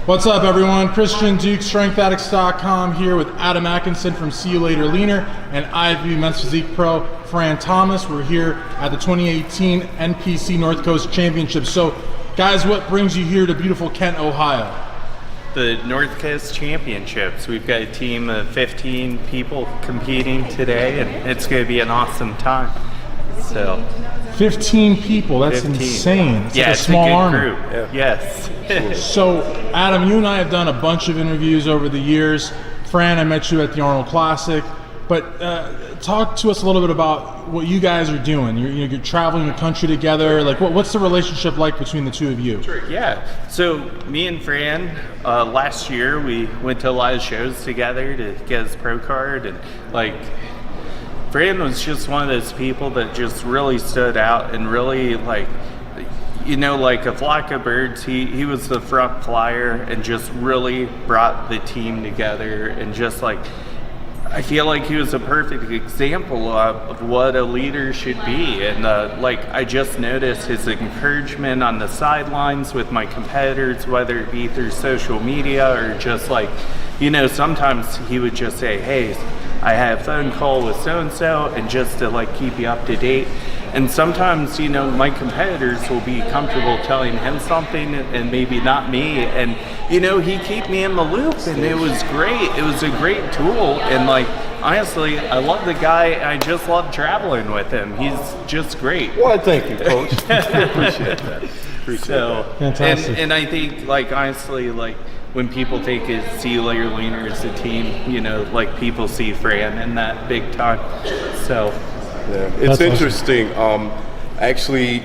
What's up, everyone? Christian Duke, StrengthAddicts.com, here with Adam Atkinson from See You Later Leaner and IFBB Men's Physique Pro, Fran Thomas. We're here at the 2018 NPC North Coast Championship. So, guys, what brings you here to beautiful Kent, Ohio? The North Coast Championships. We've got a team of 15 people competing today, and it's going to be an awesome time. So, 15 people, that's 15. insane. It's yeah, like a it's small a good army. group. Yeah. Yes. So, Adam, you and I have done a bunch of interviews over the years. Fran, I met you at the Arnold Classic. But talk to us a little bit about what you guys are doing. You're traveling the country together. Like, what's the relationship like between the two of you? Yeah. So me and Fran, last year we went to a lot of shows together to get his pro card, and like, Fran was just one of those people that just really stood out and really, like, like a flock of birds. He was the front flyer and just really brought the team together, and just like, I feel like he was a perfect example of what a leader should be. And I just noticed his encouragement on the sidelines with my competitors, whether it be through social media or just like, sometimes he would just say, hey, I had a phone call with so-and-so, and just to like keep you up to date. And sometimes, my competitors will be comfortable telling him something and maybe not me. And, he keep me in the loop, and it was great. It was a great tool. And like, honestly, I love the guy. I just love traveling with him. He's just great. Well, thank you, Coach. Appreciate that. Fantastic. And I think, like, honestly, like, when people take a See You Later Leaner as a team, like, people see Fran in that big time. So yeah, it's interesting. Awesome. I actually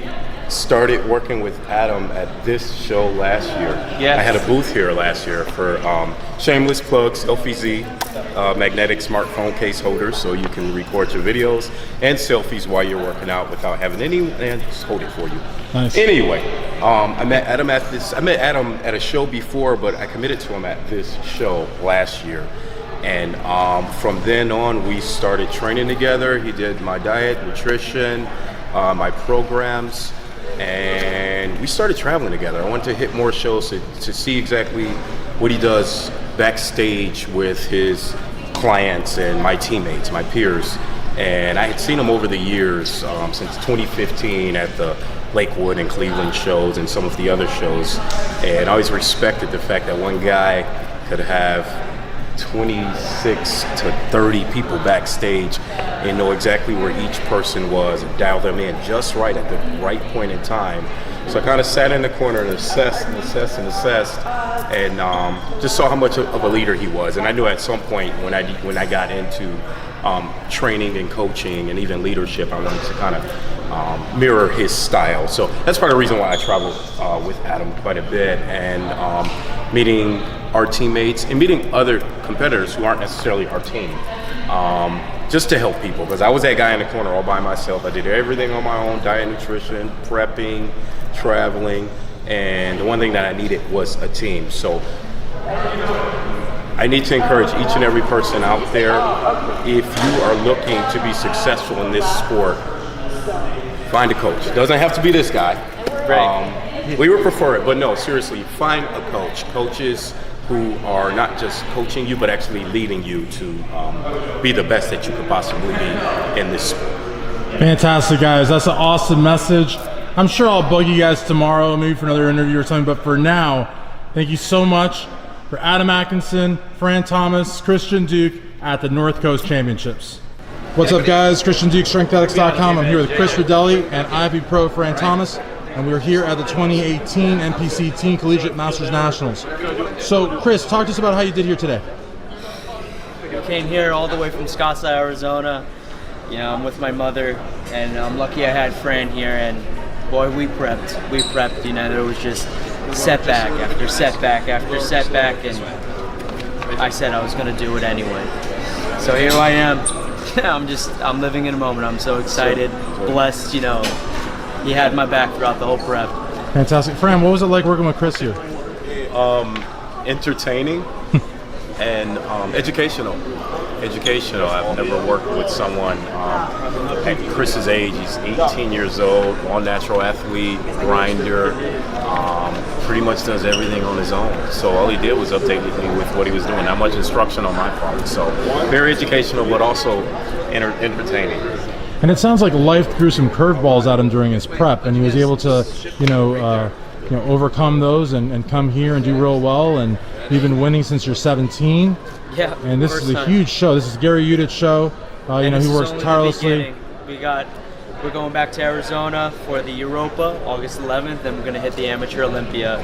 started working with Adam at this show last year. Yes. I had a booth here last year for shameless plug, Selfie Z, magnetic smartphone case holders, so you can record your videos and selfies while you're working out without having anyone just hold it for you. Nice. Anyway, I met Adam at a show before, but I committed to him at this show last year. And from then on, we started training together. He did my diet, nutrition, my programs, and we started traveling together. I wanted to hit more shows to see exactly what he does backstage with his clients and my teammates, my peers. And I had seen him over the years, since 2015 at the Lakewood and Cleveland shows and some of the other shows. And I always respected the fact that one guy could have 26 to 30 people backstage and know exactly where each person was and dial them in just right at the right point in time. So I kind of sat in the corner and assessed, and just saw how much of a leader he was. And I knew at some point when I got into training and coaching and even leadership, I wanted to kind of mirror his style. So that's part of the reason why I travel with Adam quite a bit, and meeting our teammates and meeting other competitors who aren't necessarily our team, just to help people, because I was that guy in the corner all by myself. I did everything on my own: diet, nutrition, prepping, traveling, and the one thing that I needed was a team. So I need to encourage each and every person out there, if you are looking to be successful in this sport, find a coach. It doesn't have to be this guy. Right. We would prefer it, but no, seriously, find a coach. Coaches who are not just coaching you, but actually leading you to be the best that you could possibly be in this sport. Fantastic, guys. That's an awesome message. I'm sure I'll bug you guys tomorrow, maybe for another interview or something, but for now, thank you so much. For Adam Atkinson, Fran Thomas, Christian Duke at the North Coast Championships. What's up, guys? Christian Duke, StrengthAddicts.com. I'm here with Chris Rodelli and IFBB Pro Fran Thomas, and we're here at the 2018 NPC Teen Collegiate Masters Nationals. So, Chris, talk to us about how you did here today. We came here all the way from Scottsdale, Arizona. I'm with my mother, and I'm lucky I had Fran here, and boy, we prepped. There was just setback after setback after setback, and I said I was going to do it anyway. So here I am. I'm living in a moment. I'm so excited, blessed. He had my back throughout the whole prep. Fantastic. Fran, what was it like working with Chris here? Entertaining and educational. educational. I've never worked with someone at Chris's age. He's 18 years old, all-natural athlete, grinder, pretty much does everything on his own. So all he did was update me with what he was doing. Not much instruction on my part. So very educational, but also entertaining. And it sounds like life threw some curveballs at him during his prep, and he was able to, overcome those and come here and do real well. And you've been winning since you're 17. Yeah. And this is a huge show. This is Gary Udit's show. He works tirelessly. We're going back to Arizona for the Europa, August 11th, and we're going to hit the Amateur Olympia.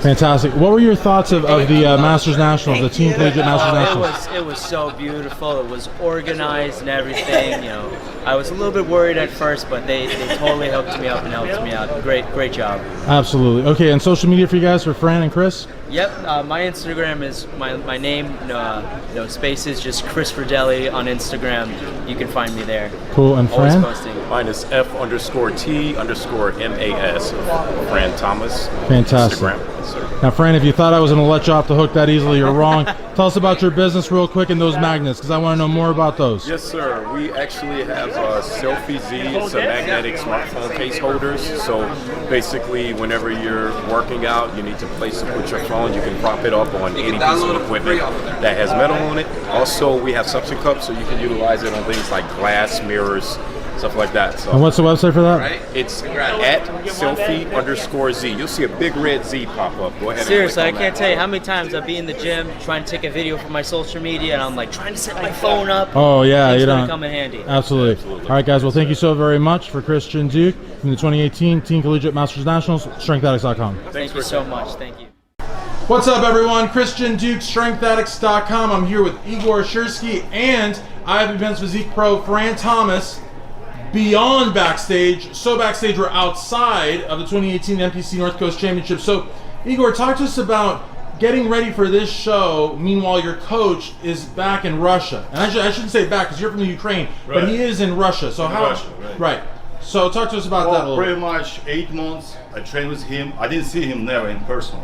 Fantastic. What were your thoughts of the Masters Nationals, the Team Collegiate Masters Nationals? It was so beautiful. It was organized and everything. I was a little bit worried at first, but they totally hooked me up and helped me out. Great job. Absolutely. Okay, and social media for you guys, for Fran and Chris? Yep, my Instagram is my name, no spaces, just Chris Verdelli on Instagram. You can find me there. Cool, and Always Fran? posting. Mine is F_T_MAS, Fran Thomas. Fantastic. Instagram. Yes, sir. Now, Fran, if you thought I was going to let you off the hook that easily, you're wrong. Tell us about your business real quick and those magnets, because I want to know more about those. Yes, sir. We actually have Selfie Z. It's a magnetic smartphone case holders. So basically, whenever you're working out, you need to place to put your phone. You can prop it up on any piece of equipment that has metal on it. Also, we have suction cups, so you can utilize it on things like glass, mirrors, stuff like that. And So what's the website for that? it's at selfie_Z. You'll see a big red Z pop up. Go ahead. Seriously, I and click on can't that. tell you how many times I'll be in the gym trying to take a video for my social media, and I'm like trying to set my phone up. Oh, yeah, It's you gonna don't. come in handy. Absolutely. All right, guys. Well, thank you so very much for Christian Duke from the 2018 Team Collegiate Masters Nationals. StrengthAddicts.com. Thank you so much. Thank you. What's up, everyone? Christian Duke, StrengthAddicts.com. I'm here with Igor Shirsky and IF Advanced Physique Pro Fran Thomas. Beyond backstage, so backstage we're outside of the 2018 MPC North Coast Championship. So, Igor, talk to us about getting ready for this show. Meanwhile, your coach is back in Russia, and I shouldn't say back because you're from the Ukraine, but Right. he is in Russia. So how? Russia, right. So talk to us about that a Well, little pretty bit. much 8 months. I trained with him. I didn't see him never in person.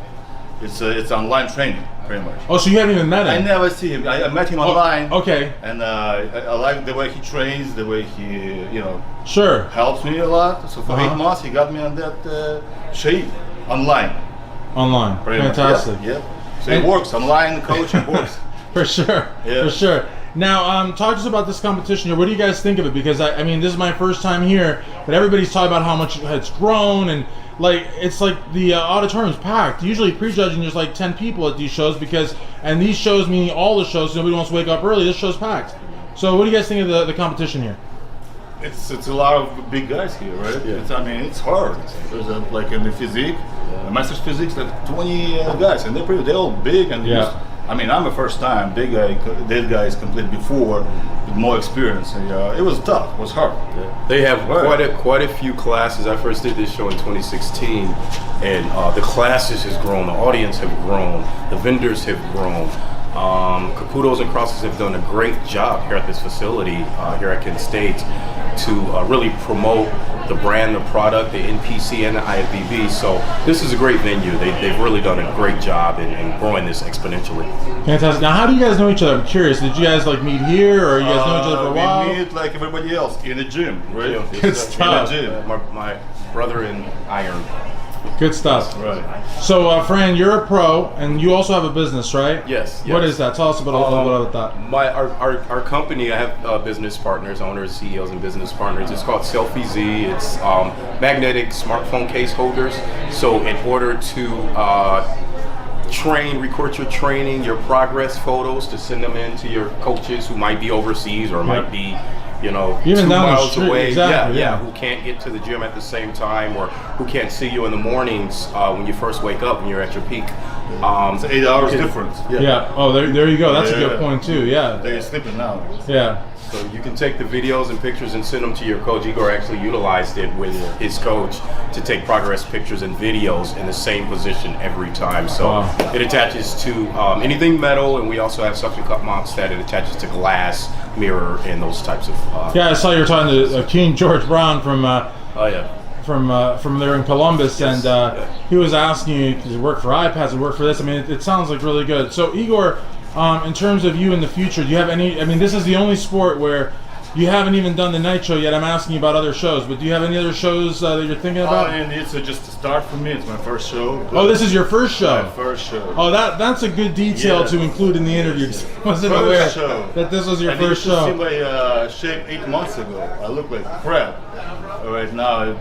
It's online training, pretty much. Oh, so you haven't even met I him? never see him. I met him online. Okay, And I like the way he trains, the way he, sure. helps me a lot. So for 8 months, he got me on that shape online. Online, Pretty much. fantastic. Yeah. So And- it works. Online coaching works. For sure, Yeah. for sure. Now, talk to us about this competition here. What do you guys think of it? Because I mean, this is my first time here, but everybody's talking about how much it's grown, and it's like the auditorium's packed. Usually, pre-judging there's like 10 people at these shows and these shows, meaning all the shows, nobody wants to wake up early. This show's packed. So, what do you guys think of the competition here? It's a lot of big guys here, right? Yeah. It's hard. There's like in the physique, masters physiques, like 20 guys, and they're all big and Yeah. I'm a first time big guy. Dead guys completed before with more experience. And, it was tough. It was hard. They have Right. quite a few classes. I first did this show in 2016, and the classes has grown, the audience have grown, the vendors have grown. Caputos and Crosses have done a great job here at this facility, here at Kent State, to really promote the brand, the product, the NPC, and the IFBB. So this is a great venue. They've really done a great job in growing this exponentially. Fantastic. Now, how do you guys know each other? I'm curious. Did you guys like meet here, or you guys know each other for a while? We meet like everybody else in the gym, right? Yeah. Good stuff. In the gym. My brother in Iron. Good stuff. Right. So, Fran, you're a pro, and you also have a business, right? Yes. What is that? Tell us about a little bit about that. Our company, I have business partners, owners, CEOs, and business partners. It's called Selfie Z. It's magnetic smartphone case holders. So in order to record your training, your progress photos, to send them in to your coaches who might be overseas or might be, Even 2 down the miles street, away. exactly, yeah. Who can't get to the gym at the same time, or who can't see you in the mornings when you first wake up when you're at your peak. It's 8 hours difference. Yeah. Oh, there you go. That's a good Yeah. point too. Yeah. They're sleeping now. Yeah. So you can take the videos and pictures and send them to your coach. Igor actually utilized it with his coach to take progress pictures and videos in the same position every time. So Wow. it attaches to anything metal, and we also have suction cup mounts that it attaches to glass, mirror, and those types of. Yeah, I saw you were talking to King George Brown from Oh yeah. from there in Columbus, Yes, and he was asking you to work for iPads and work for this. I mean, it sounds like really good. So Igor, in terms of you in the future, do you have any? I mean, this is the only sport where you haven't even done the night show yet. I'm asking you about other shows, but do you have any other shows that you're thinking about? And it's just a start for me. It's my first show. Oh, this is your first show. My first show. Oh, that's a good detail Yes. to include in the interview. 'Cause I wasn't First aware show. that this was your And first you should show. see my shape 8 months ago. I look like crap. Right now,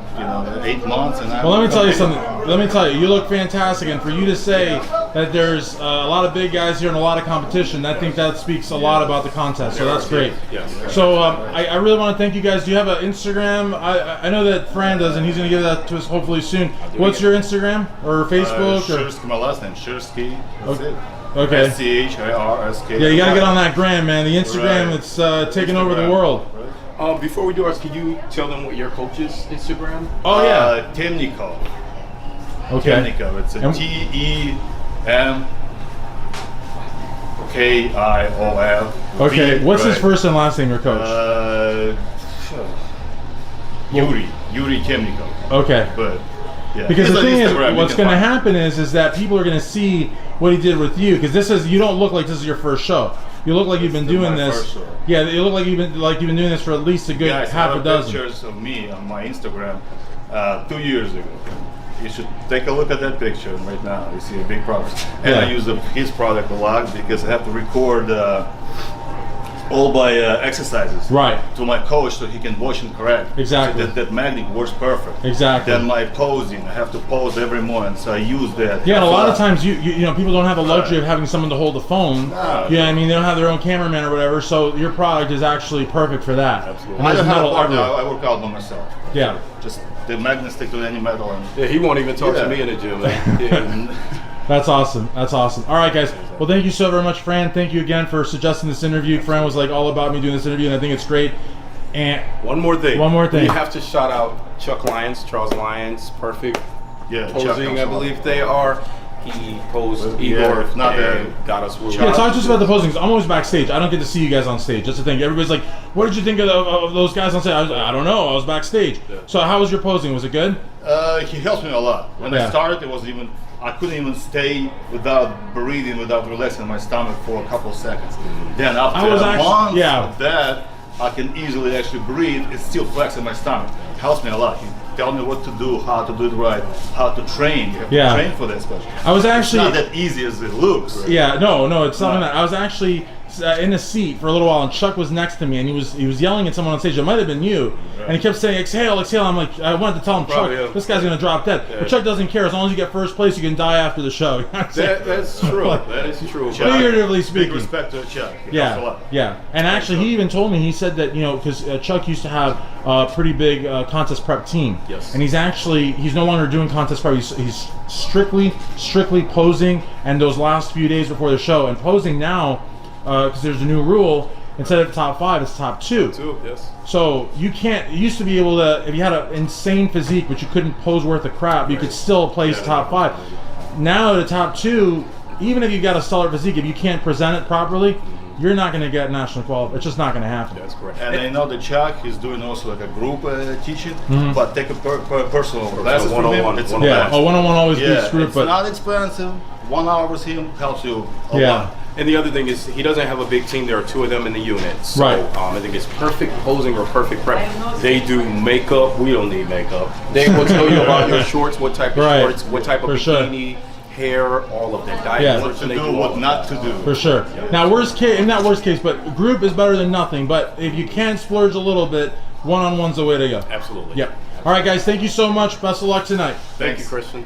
8 months, and I'm. Well, let me tell you something. Let me tell you, you look fantastic, and for you to say that there's a lot of big guys here and a lot of competition, I think that speaks a lot about the contest. So that's great. Yes. So I really want to thank you guys. Do you have an Instagram? I know that Fran does, and he's going to give that to us hopefully soon. What's your Instagram or Facebook? Or Shirsky, my last name, Shirsky. That's it. Okay. SCHIRSK. Yeah, you got to get on that gram, man. The Instagram, Right. it's taking over the Instagram. world. Before we do ours, can you tell them what your coach's Instagram? Oh yeah. Temnikov. Okay. Temnikov. It's a And- TEMKIOF. Okay. What's his Right. first and last name, your coach? Yuri Temnikov. Okay. But yeah, Because he's the on thing is, Instagram, you what's can going to find him. happen is that people are going to see what he did with you. Because this is, you don't look like this is your first show. You look like you've been This is doing my this. first show. Yeah, you look like you've been doing this for at least a good Guys, half I a have dozen. pictures of me on my Instagram 2 years ago. You should take a look at that picture right now. You see a big progress. And Yeah. I use his product a lot because I have to record all my exercises Right. to my coach so he can watch and correct. Exactly. So that magnet works perfect. Exactly. Then my posing, I have to pose every morning, so I use that. Yeah, and a lot of So- times you know people don't have the luxury of having someone to hold the phone. No. Yeah, I mean they don't have their own cameraman or whatever. So your product is actually perfect for that. Absolutely. And I there's don't have a metal partner. everywhere. I work out by myself. Yeah. Just the magnet stick to any metal and. Yeah, he won't even talk Yeah. to me in the gym. Man. Yeah. That's awesome. That's awesome. All right, guys. Well, thank you so very much, Fran. Thank you again for suggesting this interview. Fran was like all about me doing this interview, and I think it's great. And One more thing. We have to shout out Chuck Lyons, Charles Lyons, perfect Yeah, Chuck posing, comes I on. believe they are. He posed Yeah, Igor if not and that- got us where we yeah, are. talk to us about the posing. 'Cause I'm always backstage. I don't get to see you guys on stage. That's the thing. Everybody's like, "What did you think of those guys on stage?" I don't know. I was backstage. So how was your posing? Was it good? He helped me a lot. When Yeah. I started, I couldn't even stay without breathing, without relaxing my stomach for a couple seconds. Then after I was a actually- month yeah. of that, I can easily actually breathe. It's still flexing my stomach. Helps me a lot. He tell me what to do, how to do it right, how to train. You have to Yeah. train for this question. I was It's actually. not that easy as it looks. Yeah, no, it's not No. that. I was actually in a seat for a little while, and Chuck was next to me, and he was yelling at someone on stage. It might have been you, and he kept saying, "Exhale, exhale." I'm like, I wanted to tell him, Probably Chuck, him. this guy's gonna drop dead. But Chuck doesn't care. As long as you get first place, you can die after the show. That's true. That is true. Chuck, Figuratively big speaking. respect to Chuck. He helps a Yeah, lot. yeah. And actually, he even told me, he said that, because Chuck used to have a pretty big contest prep team. Yes. And he's no longer doing contest prep. He's strictly posing, and those last few days before the show. And posing now, because there's a new rule, instead of top 5, it's top 2. Too, yes. So you used to be able to, if you had an insane physique, but you couldn't pose worth of crap, you could still place top 5. Now the top 2, even if you got a stellar physique, if you can't present it properly, you're not going to get national qualify. It's just not going to happen. That's correct. And I know that Chuck is doing also like a group teaching, but take a personal classes from one-on-one, him. It's one-on-one. Yeah, a one-on-one always yeah, beats group, it's but not expensive. 1 hour with him helps you a yeah. lot. And the other thing is, he doesn't have a big team. There are 2 of them in the unit. So, Right. I think it's perfect posing or perfect prep. They do makeup. We don't need makeup. They will tell you about your shorts, what type of Right. shorts, what type of For sure. bikini, hair, all of that. Diet Yeah. What to nutrition, they do, all what of not that. to do. For sure. Now, worst case, not worst case, but group is better than nothing. But if you can splurge a little bit, one-on-one's the way to go. Absolutely. Yep. All right, guys. Thank you so much. Best of luck tonight. Thank you, Christian.